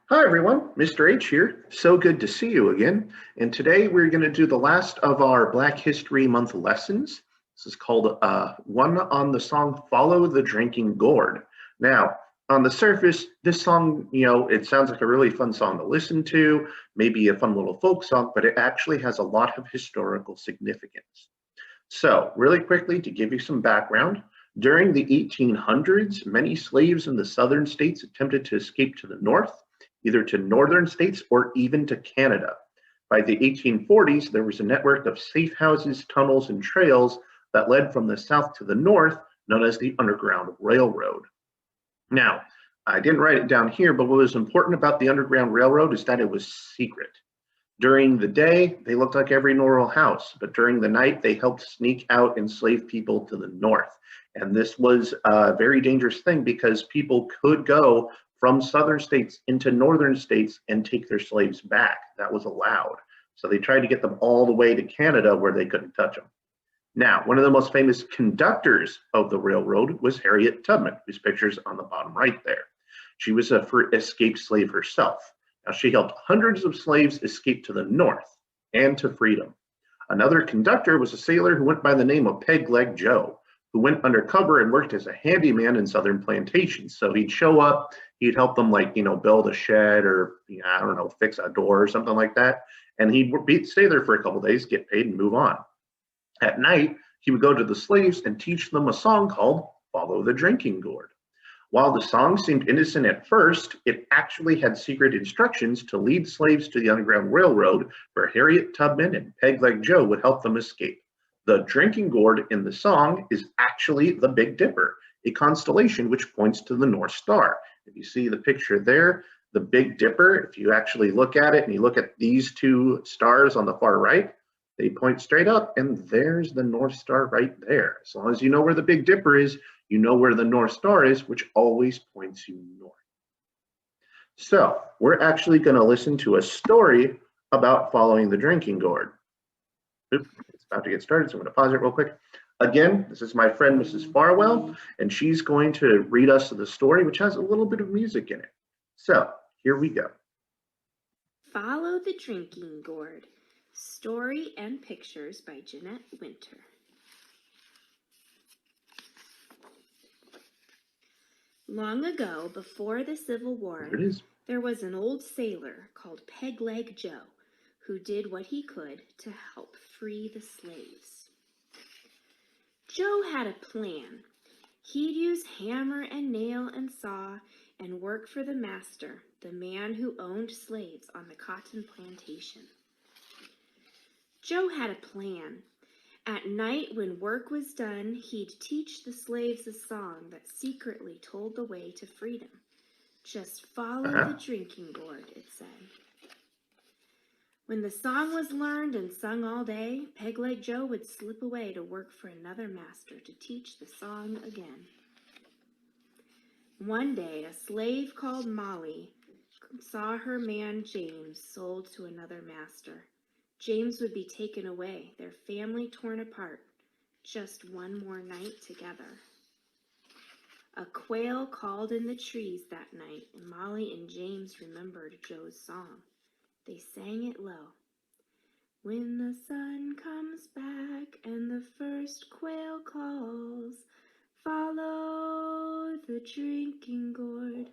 Hi everyone, Mr. H here. So good to see you again. And today we're going to do the last of our Black History Month lessons. This is called one on the song Follow the Drinking Gourd. Now, on the surface, this song, it sounds like a really fun song to listen to, maybe a fun little folk song, but it actually has a lot of historical significance. So, really quickly, to give you some background, during the 1800s, many slaves in the southern states attempted to escape to the north, either to northern states or even to Canada. By the 1840s, there was a network of safe houses, tunnels, and trails that led from the south to the north, known as the Underground Railroad. Now, I didn't write it down here, but what was important about the Underground Railroad is that it was secret. During the day, they looked like every normal house, but during the night, they helped sneak out enslaved people to the north. And this was a very dangerous thing because people could go from southern states into northern states and take their slaves back. That was allowed. So they tried to get them all the way to Canada where they couldn't touch them. Now, one of the most famous conductors of the railroad was Harriet Tubman, whose picture's on the bottom right there. She was a escaped slave herself. Now, she helped hundreds of slaves escape to the north and to freedom. Another conductor was a sailor who went by the name of Peg Leg Joe, who went undercover and worked as a handyman in southern plantations. So he'd show up, he'd help them build a shed or, I don't know, fix a door or something like that. And he'd stay there for a couple of days, get paid and move on. At night, he would go to the slaves and teach them a song called Follow the Drinking Gourd. While the song seemed innocent at first, it actually had secret instructions to lead slaves to the Underground Railroad, where Harriet Tubman and Peg Leg Joe would help them escape. The drinking gourd in the song is actually the Big Dipper, a constellation which points to the North Star. If you see the picture there, the Big Dipper, if you actually look at it and you look at these two stars on the far right, they point straight up, and there's the North Star right there. As long as you know where the Big Dipper is, you know where the North Star is, which always points you north. So we're actually going to listen to a story about following the drinking gourd. Oops, it's about to get started, so I'm going to pause it real quick. Again, this is my friend Mrs. Farwell, and she's going to read us the story, which has a little bit of music in it. So here we go. Follow the Drinking Gourd. Story and pictures by Jeanette Winter. Long ago, before the Civil War, there was an old sailor called Peg Leg Joe who did what he could to help free the slaves. Joe had a plan. He'd use hammer and nail and saw and work for the master, the man who owned slaves on the cotton plantation. Joe had a plan. At night, when work was done, he'd teach the slaves a song that secretly told the way to freedom. Just follow the drinking gourd, it said. When the song was learned and sung all day, Peg Leg Joe would slip away to work for another master to teach the song again. One day, a slave called Molly saw her man James sold to another master. James would be taken away, their family torn apart, just one more night together. A quail called in the trees that night, and Molly and James remembered Joe's song. They sang it low. When the sun comes back and the first quail calls, follow the drinking gourd,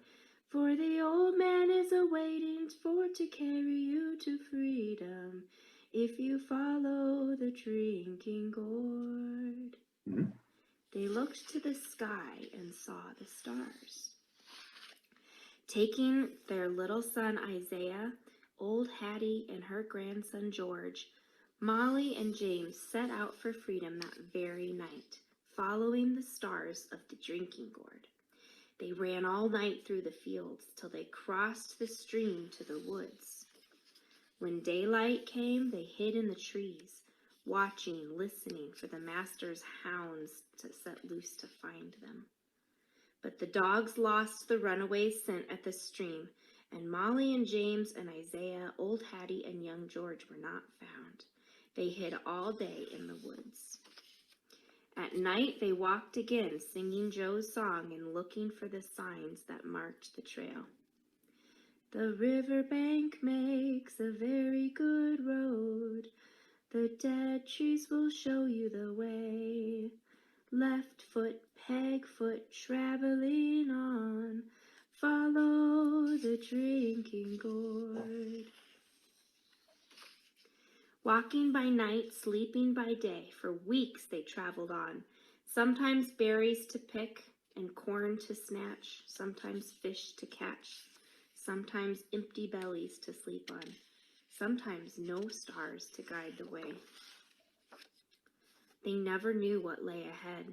for the old man is awaiting for to carry you to freedom. If you follow the drinking gourd. Mm-hmm. They looked to the sky and saw the stars. Taking their little son Isaiah, old Hattie, and her grandson George, Molly and James set out for freedom that very night, following the stars of the drinking gourd. They ran all night through the fields till they crossed the stream to the woods. When daylight came, they hid in the trees, watching, listening for the master's hounds to set loose to find them. But the dogs lost the runaway's scent at the stream, and Molly and James and Isaiah, old Hattie, and young George were not found. They hid all day in the woods. At night, they walked again, singing Joe's song and looking for the signs that marked the trail. The river bank makes a very good road. The dead trees will show you the way. Left foot, peg foot, traveling on. Follow the drinking gourd. Walking by night, sleeping by day, for weeks they traveled on. Sometimes berries to pick and corn to snatch, sometimes fish to catch, sometimes empty bellies to sleep on, sometimes no stars to guide the way. They never knew what lay ahead.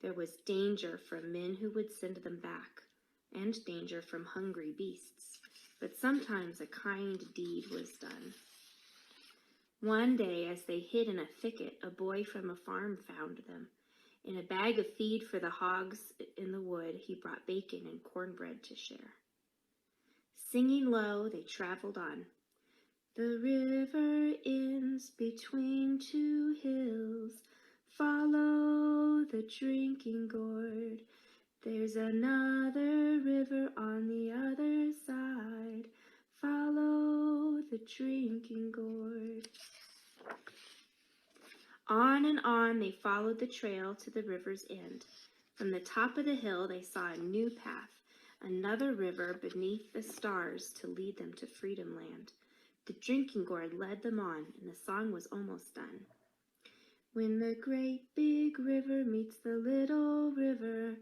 There was danger from men who would send them back, and danger from hungry beasts, but sometimes a kind deed was done. One day, as they hid in a thicket, a boy from a farm found them. In a bag of feed for the hogs in the wood, he brought bacon and cornbread to share. Singing low, they traveled on. The river ends between two hills. Follow the drinking gourd. There's another river on the other side. Follow the drinking gourd. On and on they followed the trail to the river's end. From the top of the hill they saw a new path, another river beneath the stars to lead them to Freedom Land. The drinking gourd led them on, and the song was almost done. When the great big river meets the little river,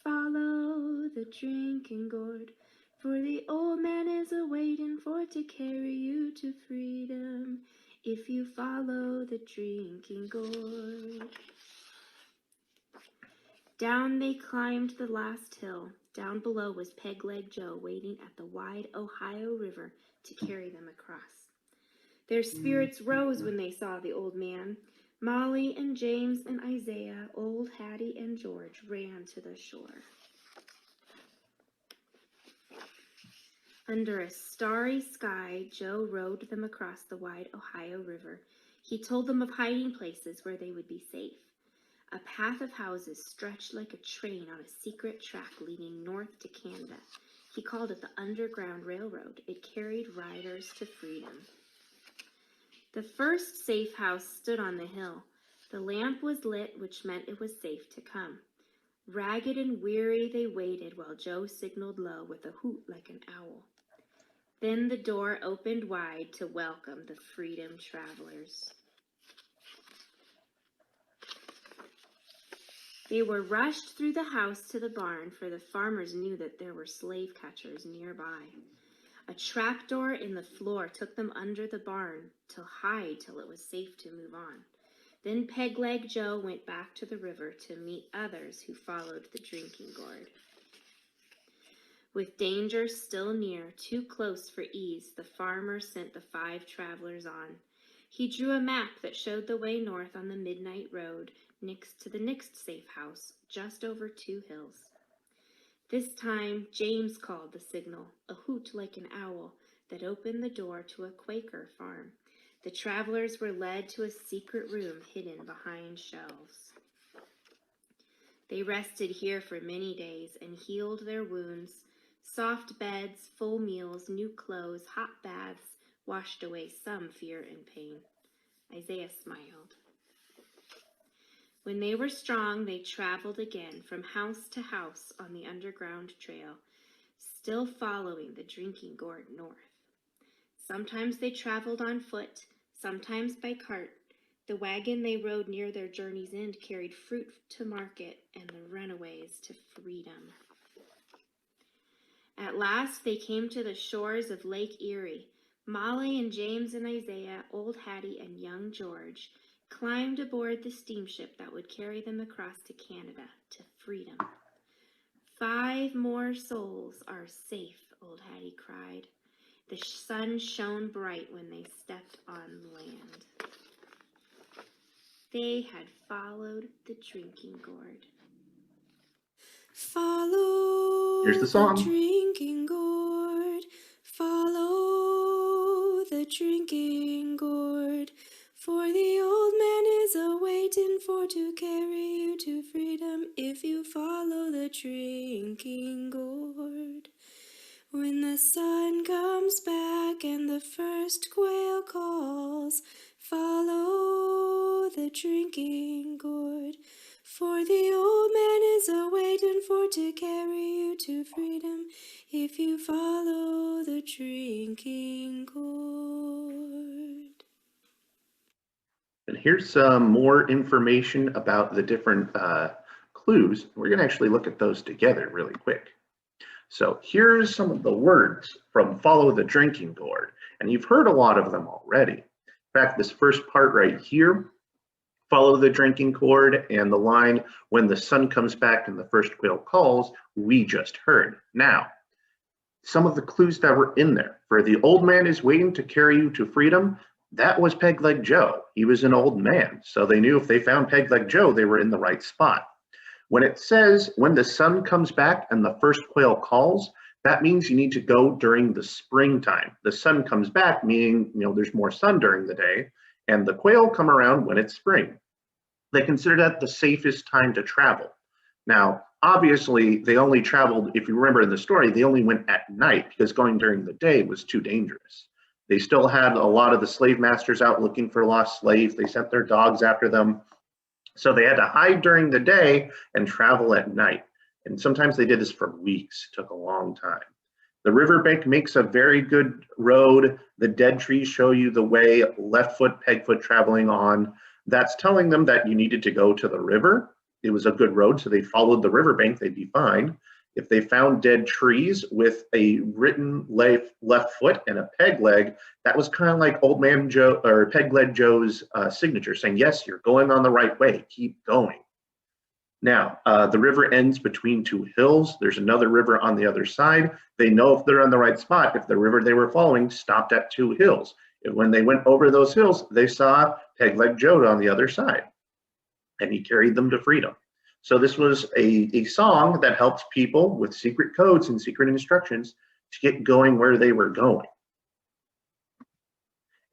follow the drinking gourd, for the old man is a-waiting for to carry you to freedom, if you follow the drinking gourd. Down they climbed the last hill. Down below was Peg-Leg Joe waiting at the wide Ohio River to carry them across. Their spirits rose when they saw the old man. Molly and James and Isaiah, old Hattie and George ran to the shore. Under a starry sky, Joe rowed them across the wide Ohio River. He told them of hiding places where they would be safe. A path of houses stretched like a train on a secret track leading north to Canada. He called it the Underground Railroad. It carried riders to freedom. The first safe house stood on the hill. The lamp was lit, which meant it was safe to come. Ragged and weary they waited while Joe signaled low with a hoot like an owl. Then the door opened wide to welcome the freedom travelers. They were rushed through the house to the barn, for the farmers knew that there were slave catchers nearby. A trapdoor in the floor took them under the barn to hide till it was safe to move on. Then Peg-Leg Joe went back to the river to meet others who followed the drinking gourd. With danger still near, too close for ease, the farmer sent the 5 travelers on. He drew a map that showed the way north on the midnight road, next to the next safe house, just over 2 hills. This time, James called the signal, a hoot like an owl, that opened the door to a Quaker farm. The travelers were led to a secret room hidden behind shelves. They rested here for many days and healed their wounds. Soft beds, full meals, new clothes, hot baths washed away some fear and pain. Isaiah smiled. When they were strong, they traveled again from house to house on the underground trail, still following the drinking gourd north. Sometimes they traveled on foot, sometimes by cart. The wagon they rode near their journey's end carried fruit to market and the runaways to freedom. At last they came to the shores of Lake Erie. Molly and James and Isaiah, old Hattie and young George, climbed aboard the steamship that would carry them across to Canada, to freedom. 5 more souls are safe, old Hattie cried. The sun shone bright when they stepped on land. They had followed the drinking gourd. Follow Here's the song. drinking gourd, follow the drinking gourd, for the old man is a-waiting for to carry you to freedom if you follow the drinking gourd. When the sun comes back and the first quail calls, follow the drinking gourd. For the old man is a-waiting for to carry you to freedom if you follow the drinking gourd. And here's some more information about the different clues. We're going to actually look at those together really quick. So here's some of the words from Follow the Drinking Gourd, and you've heard a lot of them already. In fact, this first part right here, follow the drinking gourd, and the line, when the sun comes back and the first quail calls, we just heard. Now, some of the clues that were in there. For the old man is waiting to carry you to freedom, that was Peg-Leg Joe. He was an old man, so they knew if they found Peg-Leg Joe, they were in the right spot. When it says, when the sun comes back and the first quail calls, that means you need to go during the springtime. The sun comes back, meaning there's more sun during the day, and the quail come around when it's spring. They consider that the safest time to travel. Now, obviously, they only traveled, if you remember in the story, they only went at night because going during the day was too dangerous. They still had a lot of the slave masters out looking for lost slaves. They sent their dogs after them. So they had to hide during the day and travel at night. And sometimes they did this for weeks. It took a long time. The riverbank makes a very good road. The dead trees show you the way, left foot, peg foot traveling on. That's telling them that you needed to go to the river. It was a good road, so they followed the riverbank, they'd be fine. If they found dead trees with a written left foot and a peg leg, that was kind of like Old Man Joe or Peg-Leg Joe's signature, saying, yes, you're going on the right way, keep going. Now, the river ends between two hills. There's another river on the other side. They know if they're on the right spot, if the river they were following stopped at two hills. And when they went over those hills, they saw Peg-Leg Joe on the other side, and he carried them to freedom. So this was a song that helps people with secret codes and secret instructions to get going where they were going.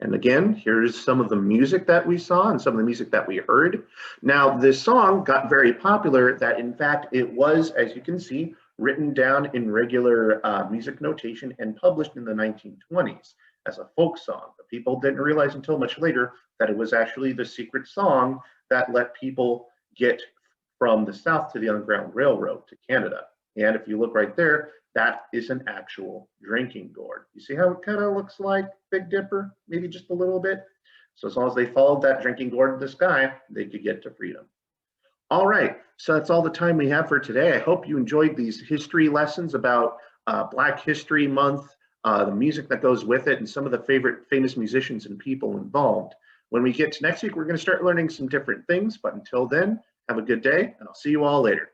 And again, here's some of the music that we saw and some of the music that we heard. Now, this song got very popular that, in fact, it was, as you can see, written down in regular music notation and published in the 1920s as a folk song. But people didn't realize until much later that it was actually the secret song that let people get from the south to the Underground Railroad to Canada. And if you look right there, that is an actual drinking gourd. You see how it kind of looks like Big Dipper, maybe just a little bit? So as long as they followed that drinking gourd in the sky, they could get to freedom. All right, so that's all the time we have for today. I hope you enjoyed these history lessons about Black History Month, the music that goes with it, and some of the famous musicians and people involved. When we get to next week, we're going to start learning some different things, but until then, have a good day, and I'll see you all later.